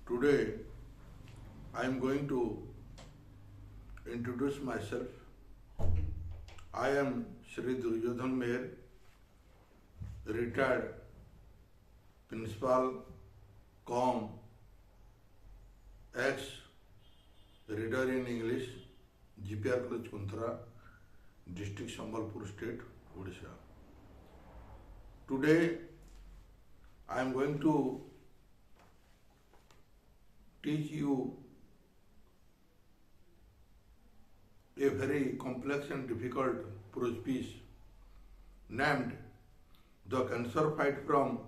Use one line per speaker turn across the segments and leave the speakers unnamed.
Today I am going to introduce myself. I am Shri Duryodhanmeher, retired principal, com, ex reader in English, GPR College Kuntara, District Sambalpur State, Odisha. Today I am going to teach you a very complex and difficult prose piece named The Cancer Fight From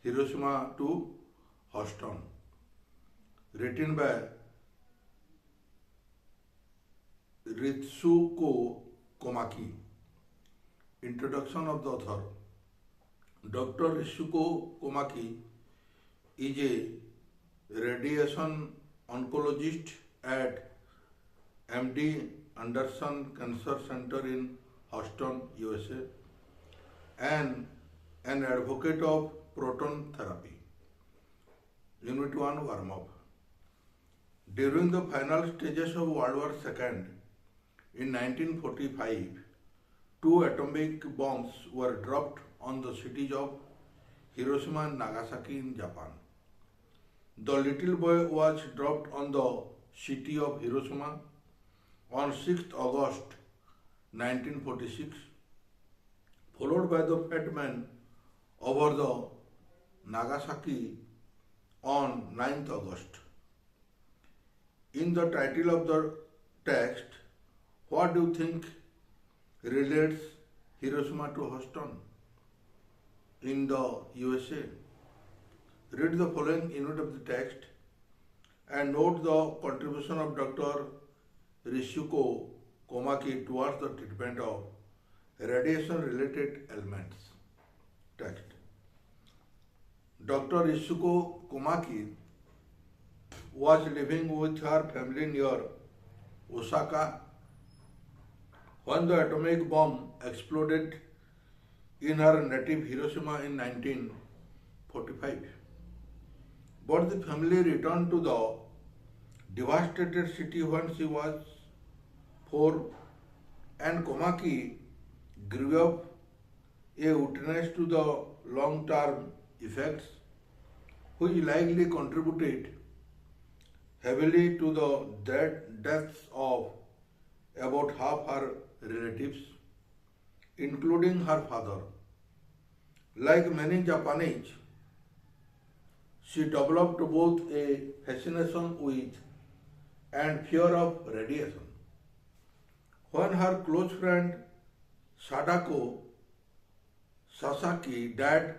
Hiroshima to Houston, written by Ritsuko Komaki. Introduction of the author. Dr. Ritsuko Komaki is a radiation oncologist at MD Anderson Cancer Center in Houston, USA, and an advocate of proton therapy. Unit 1 warm-up. During the final stages of World War II, in 1945, 2 atomic bombs were dropped on the cities of Hiroshima and Nagasaki in Japan. The little boy was dropped on the city of Hiroshima on 6th August 1946, followed by the fat man over the Nagasaki on 9th August. In the title of the text, what do you think relates Hiroshima to Houston in the USA? Read the following unit of the text and note the contribution of Dr. Ritsuko Komaki towards the treatment of radiation-related ailments. Text. Dr. Ritsuko Komaki was living with her family near Osaka when the atomic bomb exploded in her native Hiroshima in 1945. But the family returned to the devastated city when she was 4, and Komaki grew up a witness to the long-term effects, which likely contributed heavily to the deaths of about half her relatives, including her father. Like many Japanese, she developed both a fascination with and fear of radiation. When her close friend Sadako Sasaki died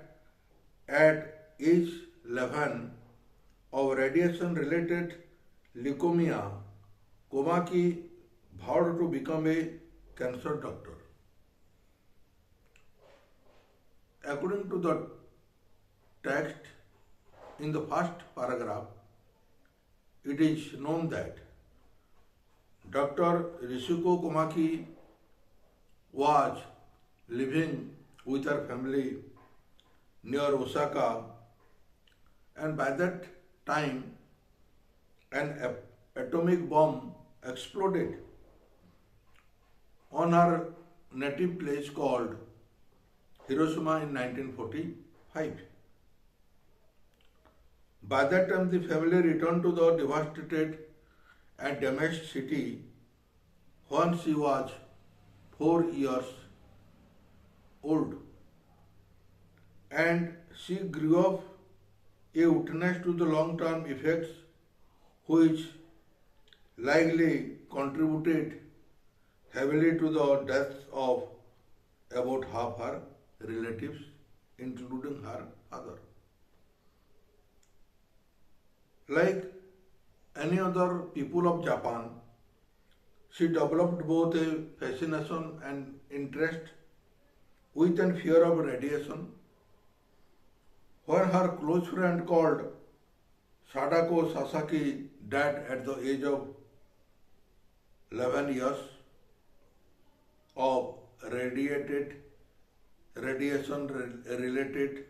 at age 11 of radiation-related leukemia, Komaki vowed to become a cancer doctor. According to the text, in the first paragraph, it is known that Dr. Ritsuko Komaki was living with her family near Osaka, and by that time an atomic bomb exploded on her native place called Hiroshima in 1945. By that time, the family returned to the devastated and damaged city when she was 4 years old, and she grew up a witness to the long-term effects which likely contributed heavily to the deaths of about half her relatives, including her father. Like any other people of Japan, she developed both a fascination and interest with and fear of radiation. When her close friend called Sadako Sasaki died at the age of 11 years of radiation-related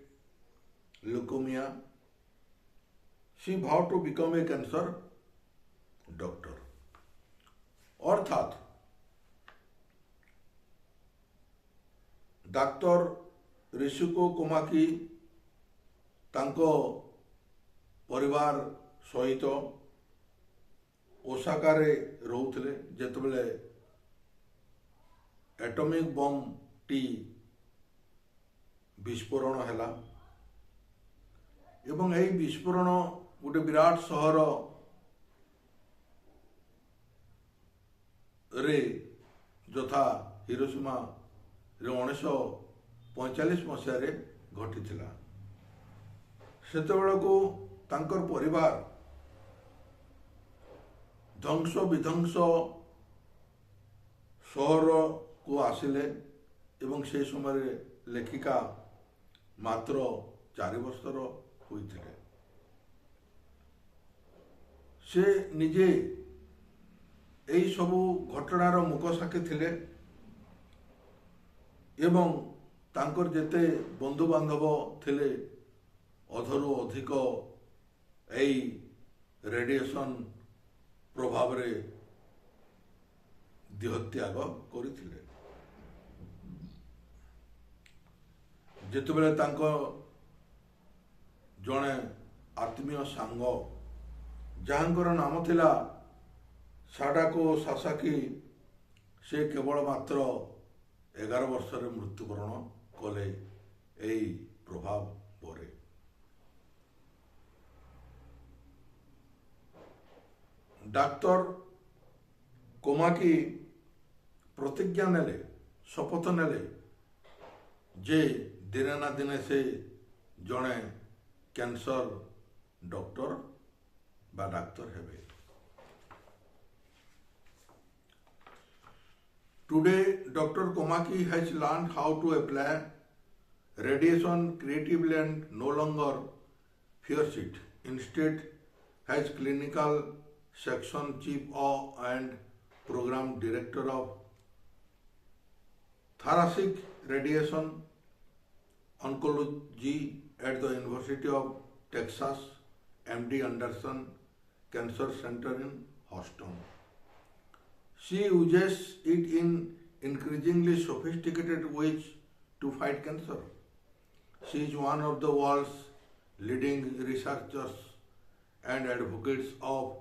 leukemia, she vowed to become a cancer doctor. अर्थात doctor ऋषिको Komaki तांको परिवार सहित Osaka रे रहउथिले जेतबेले atomic bomb T विस्फोरण हैला एवं एई विस्फोरण गोटे विराट सहर रे यथा हिरोशिमा रे 1945 मसीह रे घटिथिला। सेतेबेलको तांकर परिवार ध्वंस विध्वंस सहर को आसिले एवं से समय लेखिका मात्र 4 वर्षर होइथिले। से निजे एई सबु घटनार मुख साक्षी थिले एवं तांकर जेते बंधु बांधव थिले अधरु अधिक एई रेडिएशन प्रभाव रे देहत्याग करिथिले। जेतेबेले तांको जणे आत्मीय सांग जहाँकर नाम थिला साडाको सासाकी से केवल मात्र 11 वर्षर मृत्युवरण कले एई प्रभाव परे। डाक्टर कोमाकी प्रतिज्ञा नेले शपथ नेले जे दिने ना दिने से जणे कैंसर डॉक्टर बा डाक्तर हेबे। Today, Dr. Komaki has learned how to apply radiation creatively and no longer fears it. Instead, has clinical section chief and program director of thoracic radiation oncology at the University of Texas MD Anderson Cancer Center in Houston. She uses it in increasingly sophisticated ways to fight cancer. She is one of the world's leading researchers and advocates of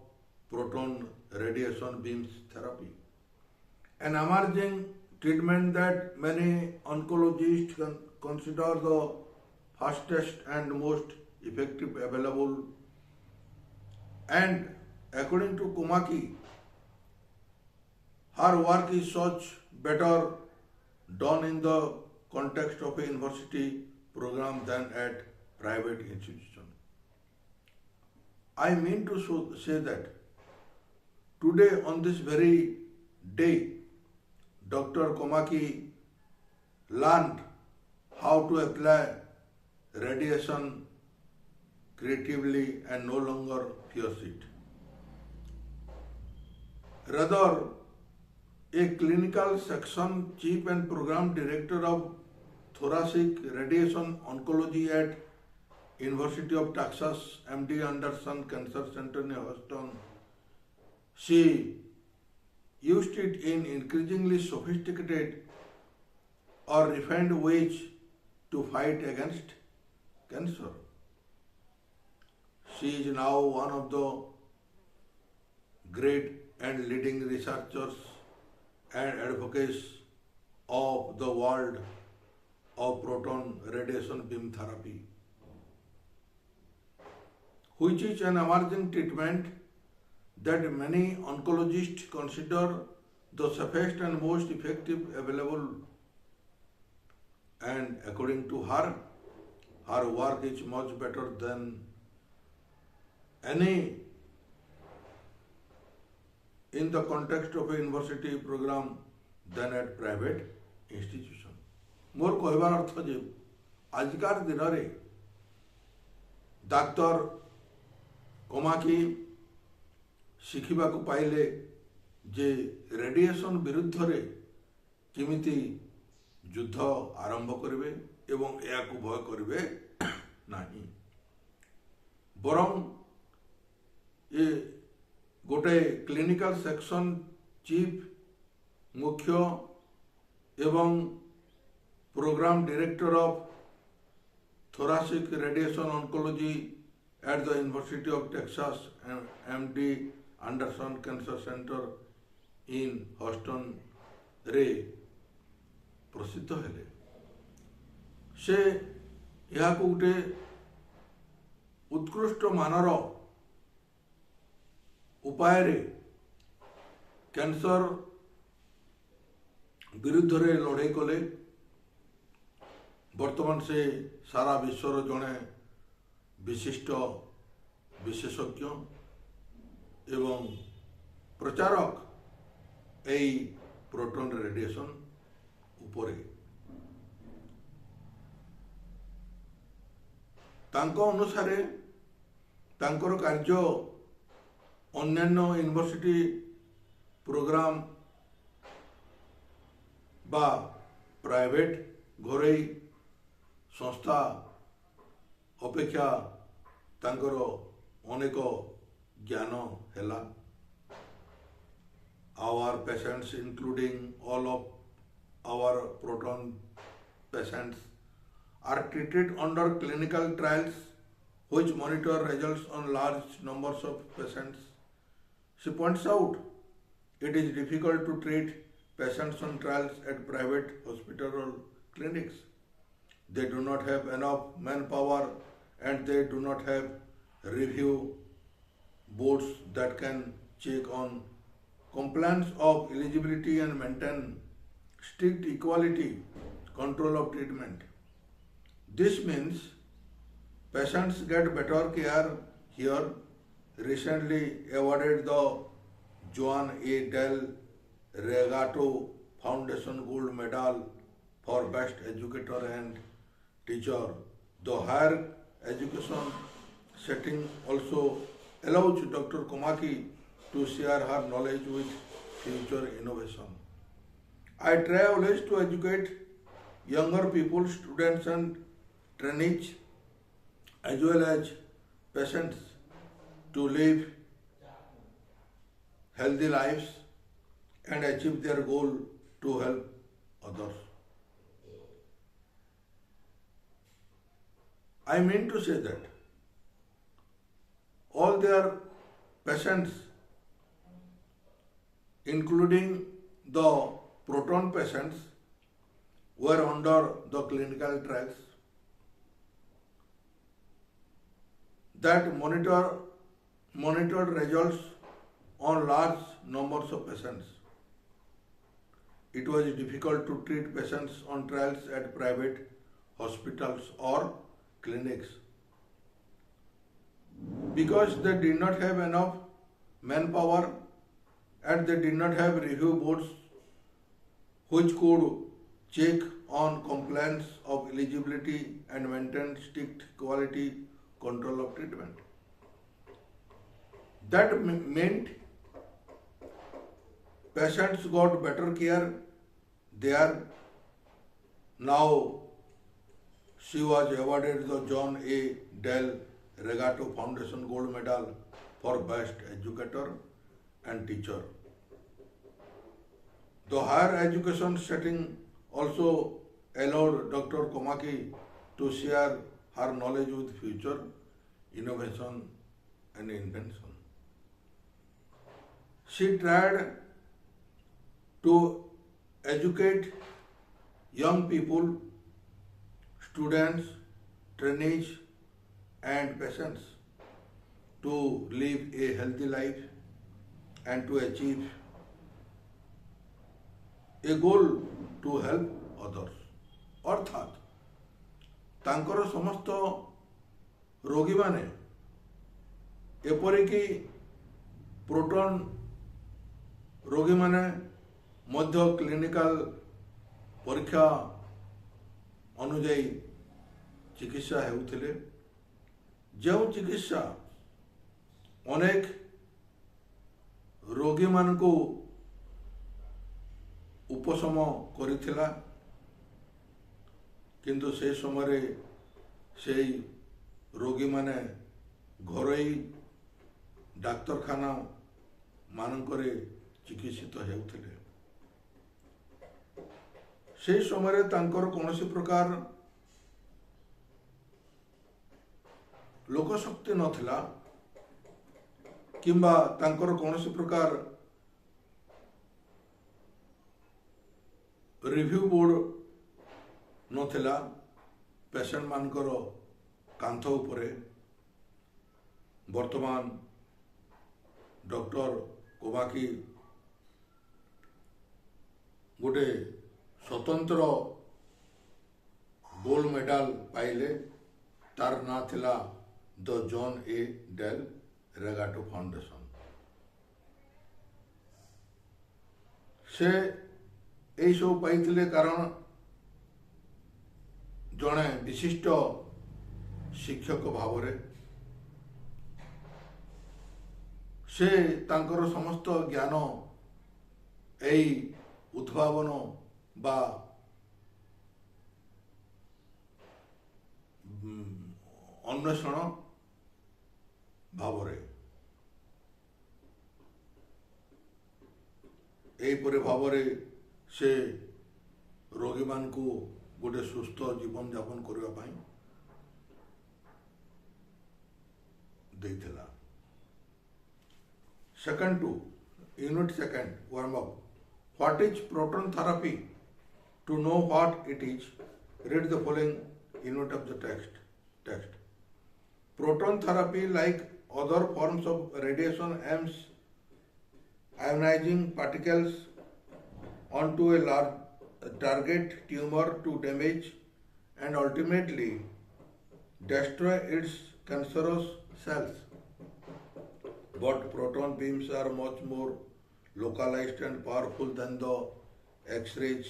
proton radiation beam therapy, an emerging treatment that many oncologists consider the fastest and most effective available. And according to Komaki, her work is such better done in the context of a university program than at private institution. I mean to say that today on this very day, Dr. Komaki learned how to apply radiation creatively and no longer fears it. Rather, a clinical section chief and program director of thoracic radiation oncology at University of Texas MD Anderson Cancer Center in Houston, she used it in increasingly sophisticated or refined ways to fight against cancer. She is now one of the great and leading researchers and advocates of the world of proton radiation beam therapy, which is an emerging treatment that many oncologists consider the safest and most effective available. And according to her, her work is much better than any in the context of a university program than at private institution. मोर कहबार अर्थ जे आजकार दिन रे doctor Komaki शिखिबा को पाइले जे radiation विरुद्ध रे किमिति युद्ध आरंभ करिवे एवं या को भय करिवे नाही, बरं ଏ गोटे क्लिनिकल सेक्शन चीफ मुख्य एवं programme director of thoracic radiation oncology at the University of Texas MD Anderson Cancer Center in Houston रे प्रसिद्ध हेले से यहाँ को गोटे उत्कृष्ट मानर उपाय रे कैंसर विरुद्ध रे लड़ाई कले वर्तमान से सारा विश्वर जड़े विशिष्ट विशेषज्ञ एवं प्रचारक यही प्रोटॉन रेडिएशन उपरे तांको अनुसारे तांकर कार्य अन्यान्य यूनिवर्सिटी प्रोग्राम बा प्राइवेट घरोई संस्था अपेक्षा तांकर अनेक ज्ञान हैला. Our patients, including all of our proton patients, are treated under clinical trials which monitor results on large numbers of patients. She points out it is difficult to treat patients on trials at private hospital or clinics. They do not have enough manpower and they do not have review boards that can check on compliance of eligibility and maintain strict equality control of treatment. This means patients get better care here. Recently awarded the Joan A. Del Regato Foundation Gold Medal for Best Educator and Teacher. The higher education setting also allows Dr. Komaki to share her knowledge with future innovation. I try always to educate younger people, students and trainees as well as patients to live healthy lives and achieve their goal to help others. I mean to say that all their patients, including the proton patients, were under the clinical trials that monitored results on large numbers of patients. It was difficult to treat patients on trials at private hospitals or clinics because they did not have enough manpower and they did not have review boards which could check on compliance of eligibility and maintain strict quality control of treatment. That meant patients got better care there. Now she was awarded the John A. Del Regato Foundation Gold Medal for Best Educator and Teacher. The higher education setting also allowed Dr. Komaki to share her knowledge with future innovation and invention. She tried to educate young people, students, trainees and patients to live a healthy life and to achieve a goal to help others. अर्थात तांकर समस्त रोगी माने एपरिकी proton रोगी माने मध्य clinical परीक्षा अनुजाई चिकित्सा हेउथिले जो चिकित्सा अनेक रोगी मान को उपशम करिथिला किंतु से समय से रोगी माने घरोई ଡାକ୍ତରଖାନା ମାନଙ୍କରେ ଚିକିତ୍ସିତ ହେଉଥିଲେ। ସେହି ସମୟରେ ତାଙ୍କର କୌଣସି ପ୍ରକାର ଲୋକଶକ୍ତି ନଥିଲା କିମ୍ବା ତାଙ୍କର କୌଣସି ପ୍ରକାର ରିଭ୍ୟୁ ବୋର୍ଡ ନଥିଲା ପେସେଣ୍ଟ ମାନଙ୍କର କାନ୍ଥ ଉପରେ। ବର୍ତ୍ତମାନ ଡକ୍ଟର କୋମାକି ଗୋଟେ स्वतंत्र गोल्ड मेडल पाइले। तार ना थिला the John A Del Regato foundation. से यही सब पाइथिले कारण जड़े विशिष्ट शिक्षक भावरे से तांकर समस्त ज्ञान यही उद्भावन बा अन्वेषण भावरे एहीपरि भावरे से रोगी मान को गोटे सुस्थ जीवन यापन करने पाई देइथिला। Second two unit second warm up. What is proton therapy? To know what it is, read the following unit of the text. Proton therapy, like other forms of radiation, aims ionizing particles onto a large target tumor to damage and ultimately destroy its cancerous cells. But proton beams are much more localized and powerful than the X-rays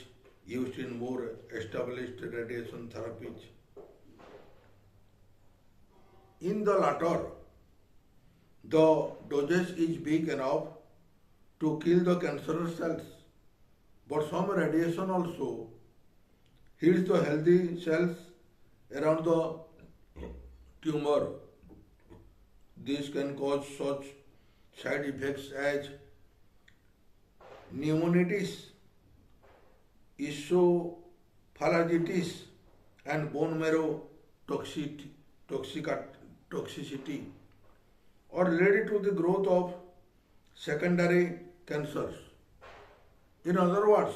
used in more established radiation therapies. In the latter, the dosage is big enough to kill the cancerous cells, but some radiation also hits the healthy cells around the tumor. This can cause such side effects as pneumonitis, esophagitis, and bone marrow toxicity, or lead to the growth of secondary cancers. In other words,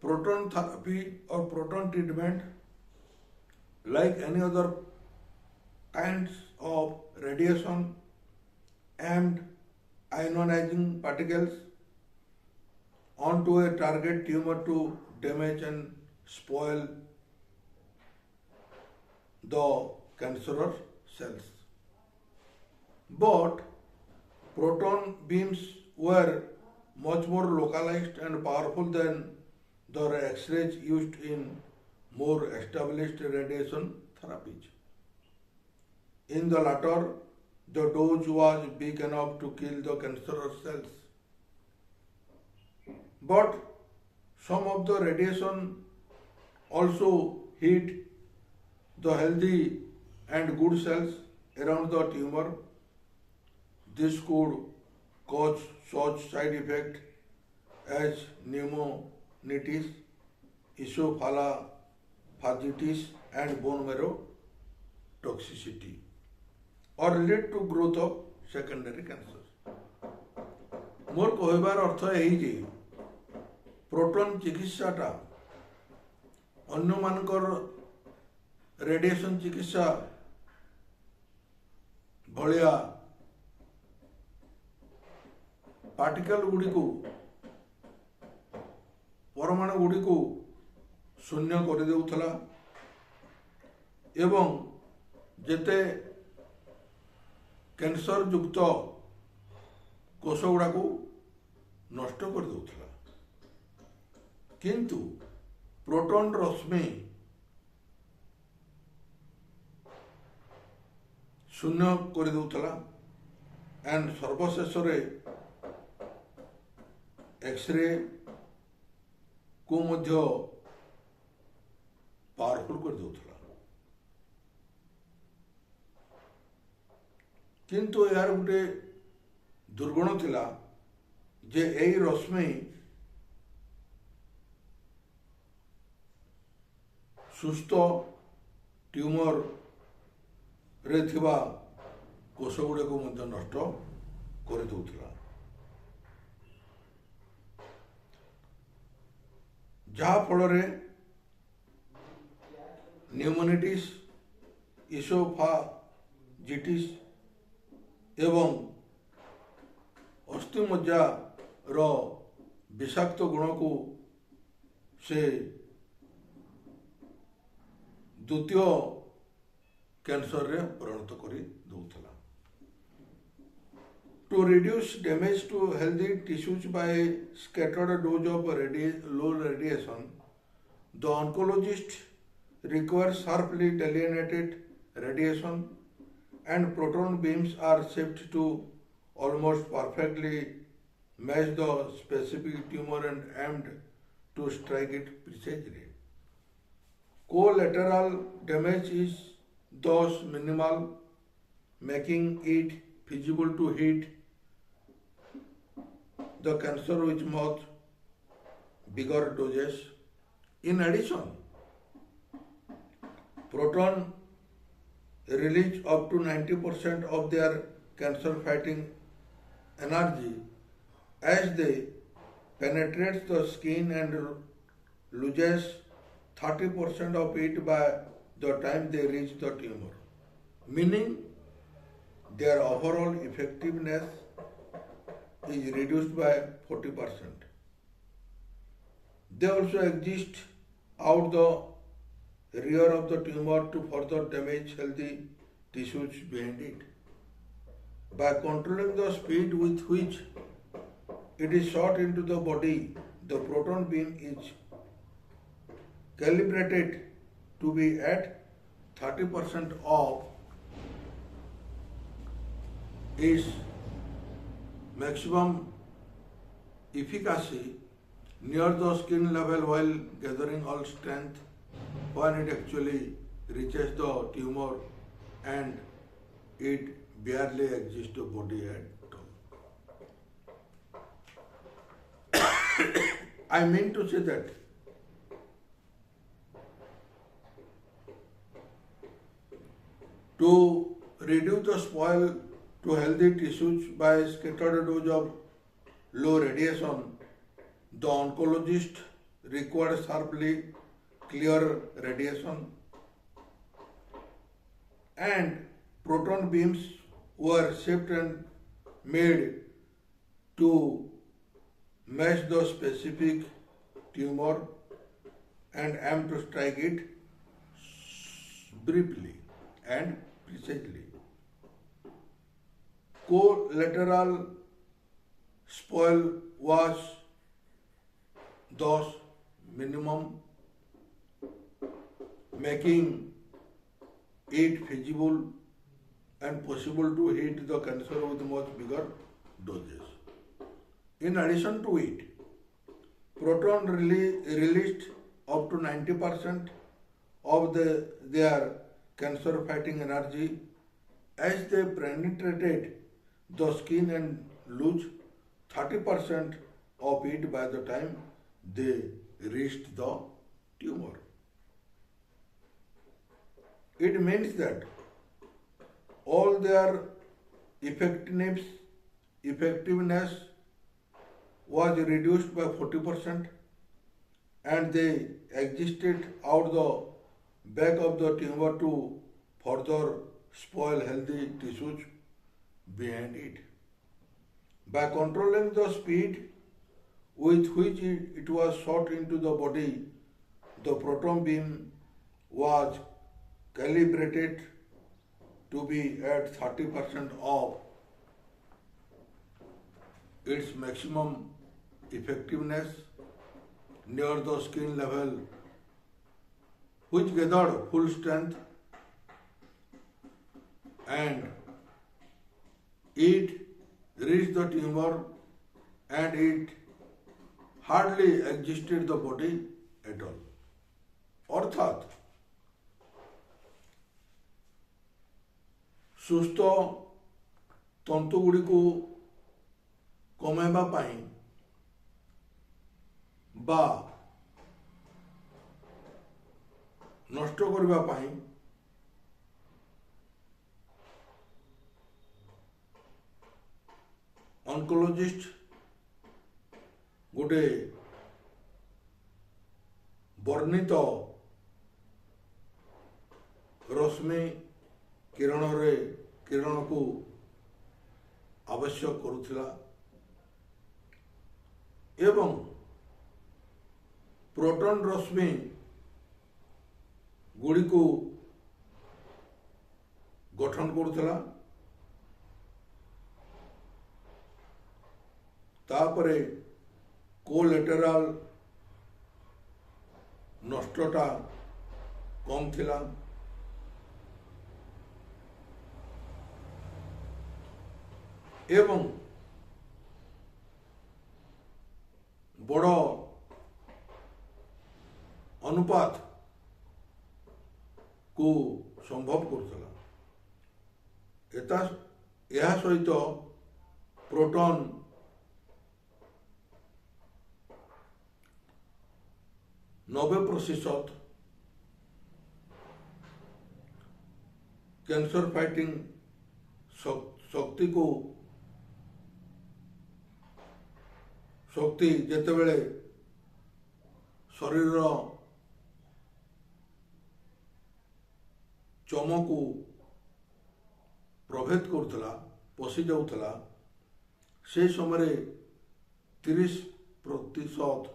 proton therapy or proton treatment, like any other kinds of radiation, aimed ionizing particles onto a target tumor to damage and spoil the cancerous cells. But proton beams were much more localized and powerful than the X-rays used in more established radiation therapies. In the latter, the dose was big enough to kill the cancerous cells. But some of the radiation also hit the healthy and good cells around the tumor. This could cause such side effects as pneumonitis, esophagitis, and bone marrow toxicity, or lead to growth of secondary cancers. मोर कहबार अर्थ यही जे proton चिकित्साटा अन्य मानकर radiation चिकित्सा भलिया particle Gudi को परमाणु गुड़ी को शून्य कर देउथला एवं जेते कैंसर युक्त कोष गुड़ा को नष्ट कर देउथला। किंतु प्रोटॉन रश्मि शून्य कर देउथला एंड सर्वशेष एक्सरे को मध्य पावरफुल कर देउथला। किंतु यार गोटे दुर्गुण थिला जे एई रश्मि सुस्थ ट्यूमर रे थिबा कोष गुड़े को मध्य नष्ट कर दउथिला जहा फल रे न्यूमोनिटिस इसोफाजिटिस एवं अस्थिमज्जा रो विषाक्त गुण को से द्वितीय कैंसर रे परिणत करी दउथला to reduce damage to healthy tissues by scattered dose of low radiation. The oncologist requires sharply delineated radiation, and proton beams are shaped to almost perfectly match the specific tumor and aimed to strike it precisely. Collateral damage is thus minimal, making it feasible to hit the cancer with much bigger doses. In addition, proton release up to 90% of their cancer fighting energy as they penetrate the skin and loses 30% of it by the time they reach the tumor, meaning their overall effectiveness is reduced by 40%. They also exist out the rear of the tumor to further damage healthy tissues behind it. By controlling the speed with which it is shot into the body, the proton beam is calibrated to be at 30% of its maximum efficacy near the skin level while gathering all strength when it actually reaches the tumor and it barely exists the body at all. I mean to say that to reduce the spoil to healthy tissues by scattered dose of low radiation, the oncologist required sharply clear radiation, and proton beams were shaped and made to match the specific tumor and aim to strike it briefly and precisely. Collateral spoil was thus minimum, making it feasible and possible to hit the cancer with much bigger doses. In addition to it, proton released up to 90% of their cancer fighting energy as they penetrated the skin and lose 30% of it by the time they reached the tumor. It means that all their effectiveness was reduced by 40% and they existed out the back of the tumor to further spoil healthy tissues behind it. By controlling the speed with which it was shot into the body, the proton beam was calibrated to be at 30% of its maximum effectiveness near the skin level, which gathered full strength and it reached the tumor and it hardly existed the body at all. অর্থাৎ ସୁସ୍ଥ ତନ୍ତୁଗୁଡ଼ିକୁ कमेबा पाई बा नष्ट करबा पाई oncologist गोटे वर्णित रश्मि किरण को आवश्यक करुथिला एवं प्रोटॉन रश्मि गुड़ी को गठन करुथिला तापरे कोलेटरल नष्टता कम थिला एवं बड़ अनुपात को संभव करुला यह सहित प्रोटॉन 90% कैंसर फाइटिंग शक्ति जेतेबेले शरीर चम को प्रभेद करुला पशि जाऊला से समय 30%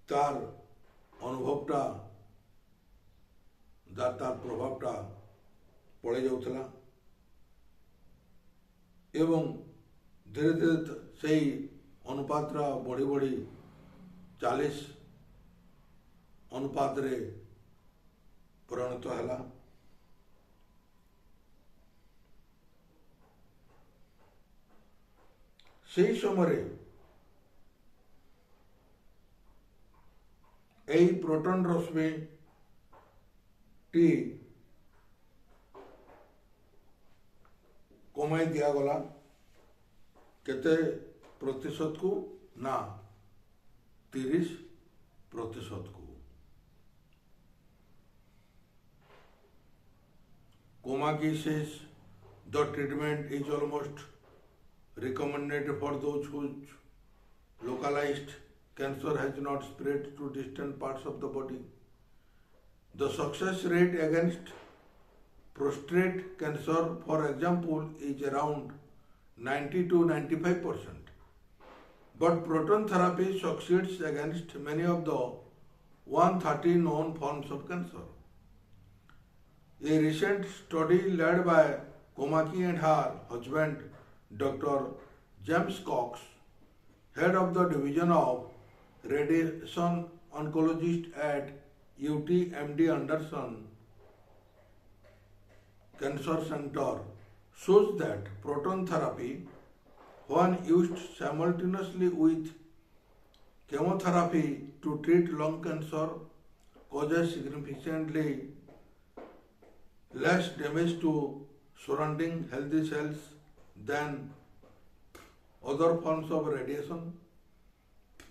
तार अनुभवटा तार प्रभावटा पड़े जाऊला एवं धीरे धीरे से अनुपात बढ़ी बढ़ी 40 अनुपात रे परिणत है। से समय यही प्रोटॉन रश्मि टी कमाई दिया गला केते प्रतिशत को ना 30% को। Komaki says the treatment is almost recommended for those whose localized cancer has not spread to distant parts of the body. The success rate against prostate cancer, for example, is around 90 to 95%. But proton therapy succeeds against many of the 130 known forms of cancer. A recent study led by Komaki and her husband, Dr. James Cox, head of the division of radiation oncologist at UTMD Anderson Cancer Center, shows that proton therapy, when used simultaneously with chemotherapy to treat lung cancer, causes significantly less damage to surrounding healthy cells than other forms of radiation.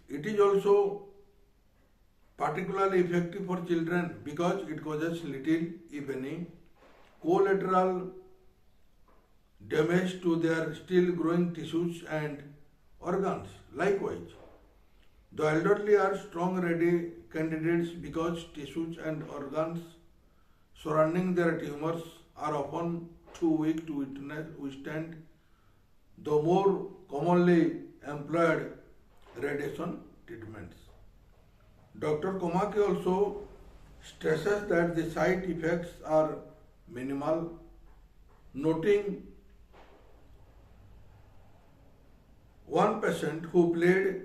It is also particularly effective for children because it causes little, if any, collateral damage to their still growing tissues and organs. Likewise, the elderly are strong candidates because tissues and organs surrounding their tumors are often too weak to withstand the more commonly employed radiation treatments. Dr. Komaki also stresses that the side effects are minimal, noting one patient who played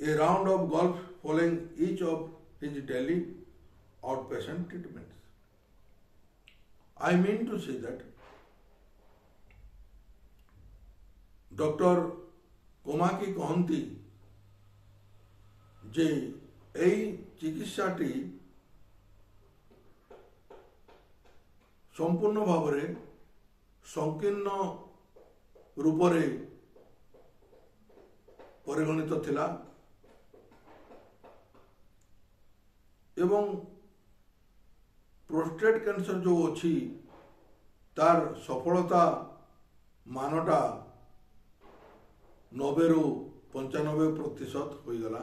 a round of golf following each of his daily outpatient treatments. I mean to say that Dr. Komaki कहती जे এই চিকিৎসাটি संपूर्ण भाव में संकीर्ण रूपरे परिगणित थिला एवं prostate cancer जो अच्छी तार सफलता मानटा 90 रु 95% हो गला।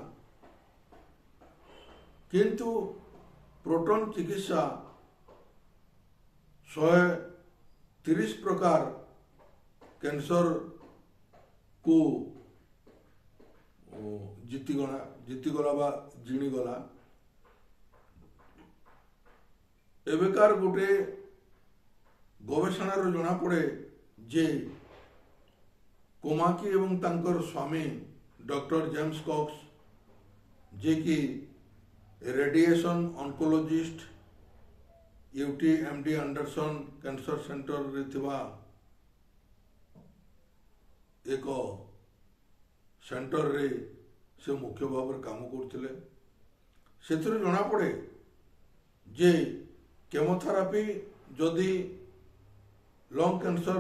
किंतु प्रोटॉन चिकित्सा 130 प्रकार कैंसर को जीतीगला बा जिणीगला। एवेकार गोटे गवेषणार जना पड़े जे कोमाकी एवं तांकर स्वामी डॉक्टर जेम्स कॉक्स जे कि radiation oncologist UTMD Anderson cancer centre रे थिबा एक सेंटर रे से मुख्य भाव में काम करथिले। सेथुर जना पड़े जे केमोथेरापी जदि लंग कैंसर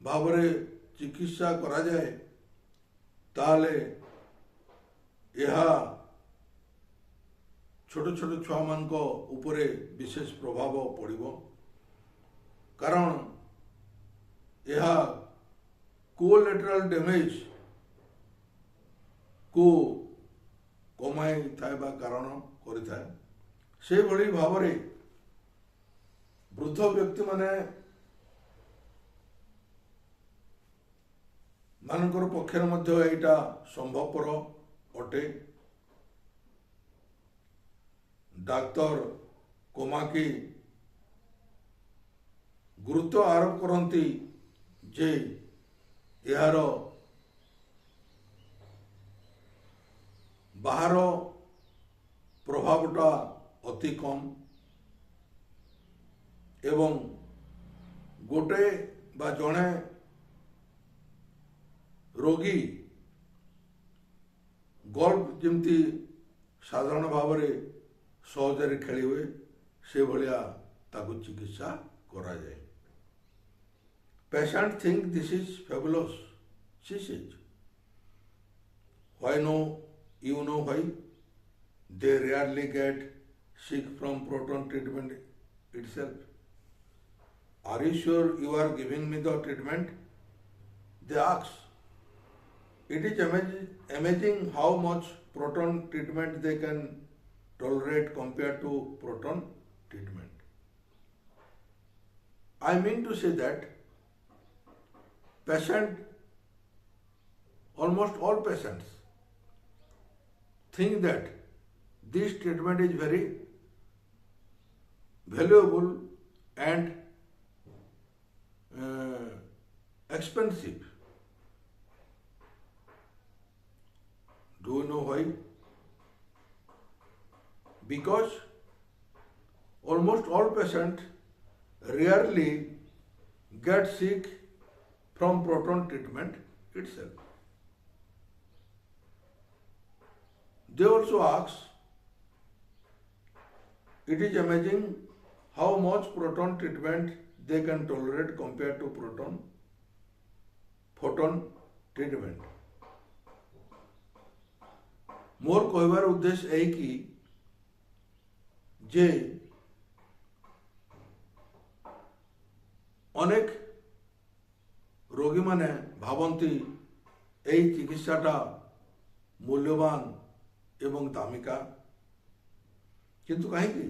भाव में चिकित्सा करा जाए ताले यह छोट छोट छुआ मान उपरे विशेष प्रभाव पड़िबो, कारण यह कोलेटरल डैमेज को कमाई थाए बा कारण करिथाए। से भली भाव में वृद्ध व्यक्ति माने मानकर पक्षर मध्य एटा संभवपर अटे। डाक्तर कोमाकी गुरुत्व आरोप करती जे यार बाहर प्रभावटा अति कम एवं गोटे बा जड़े रोगी गोल्फ जमती साधारण भाव में सहजरे खेली हुए से भलिया ताकु चिकित्सा करा जाए। Patient think this is fabulous, she says, why no you know why they rarely get sick from proton treatment itself. Are you sure you are giving me the treatment? They ask. It is amazing how much proton treatment they can tolerate compared to proton treatment. I mean to say that almost all patients think that this treatment is very valuable and expensive. Do you know why? Because almost all patients rarely get sick from proton treatment itself. They also ask, it is amazing how much proton treatment they can tolerate compared to photon treatment. मोर कहबार उद्देश्य यही कि जे अनेक रोगी माने भावंती यही चिकित्साटा मूल्यवान एवं दामिका, किंतु कहीं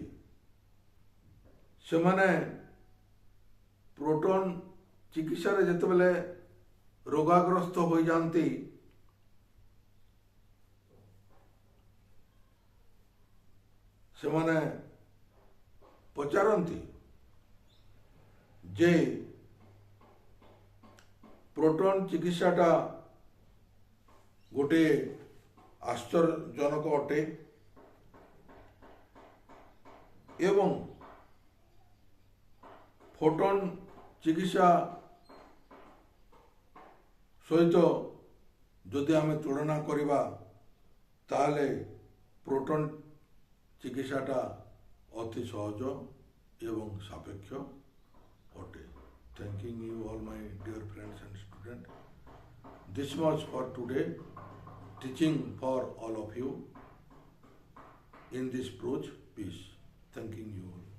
से माने प्रोटॉन चिकित्सा रे जते बेले रोगाग्रस्त हो जानती से माने पचारती जे प्रोटॉन चिकित्साटा गोटे आश्चर्यजनक अटे एवं फोटोन चिकित्सा सहित जदि आम तुलना करिबा ताले प्रोटोन चिकित्साटा अति सहज এবং সাপেক্ষ অটে। Thanking you all my dear friends and students. This much for today. Teaching for all of you in this approach. Peace. Thanking you all.